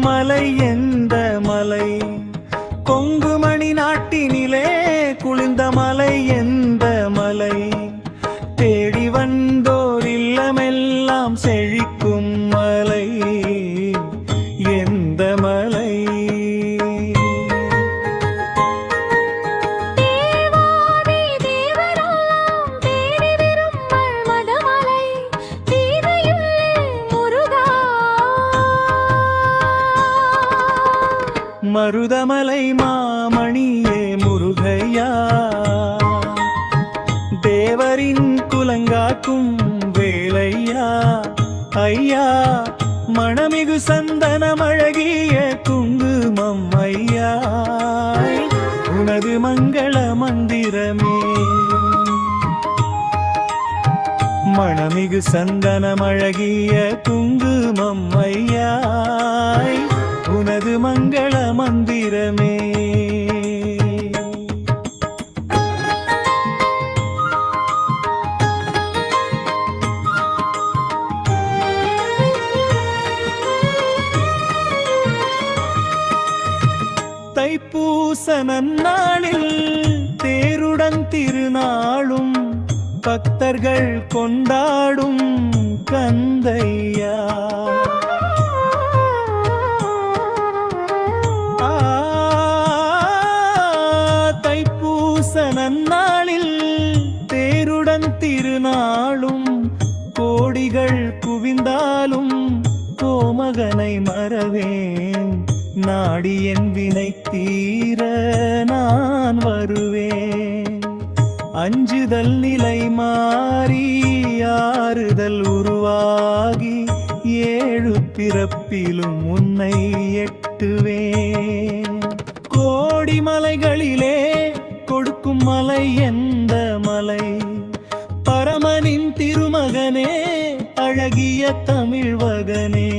மலை எந்த மலை? கொங்குமணி நாட்டினிலே குளிர்ந்த மலை எந்த மலை? தேடி வந்தோர் இல்லமெல்லாம் செழிக்கும் மலை எந்த மலை? மருதமலை மாமணியே முருகையா, தேவரின் குலங்காக்கும் வேலையா ஐயா, மணமிகு சந்தனமழகிய குங்குமம் ஐயா, உனது மங்கள மந்திரமே. மணமிகு சந்தனமழகிய குங்குமம் ஐயா, உனது மங்கள மந்திரமே. தைப்பூச நன்னாளில் தேருடன் திருநாளும் பக்தர்கள் கொண்டாடும் கந்தையா, நன்னாளில் தேருடன் திருநாளும் கோடிகள் குவிந்தாலும் கோமகனை மறவேன், நாடி என் வினை தீர நான் வருவேன். அஞ்சுதல் நிலை மாறி ஆறுதல் உருவாகி ஏழு பிறப்பிலும் உன்னை எட்டுவேன். கோடி மலைகளிலே கொடுக்கும் மலை எந்த மலை? பரமனின் திருமகனே அழகிய தமிழ்வகனே.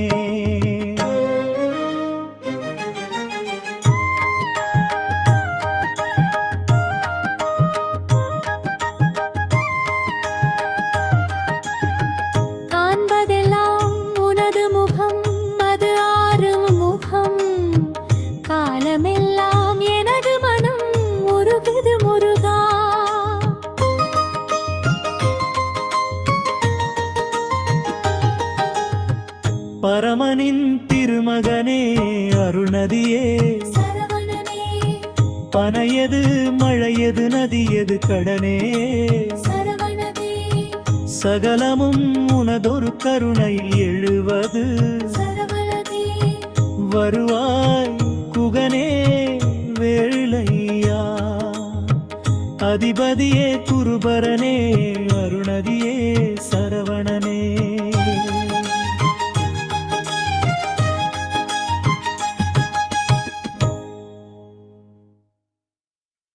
காண்பதெல்லாம் உனது முகம், அது ஆறும் முகம், காலமெல்லாம் எனது மனம் உருகுது முருகா. பரமனின் திருமகனே அருணதியே சரவணனே, பனையது மழையது நதியது கடனே சரவணனே, சகலமும் உனதொரு கருணையில் எழுவது சரவணனே, வருவாய் குகனே வேளையா, அதிபதியே குருபரனே அருணதியே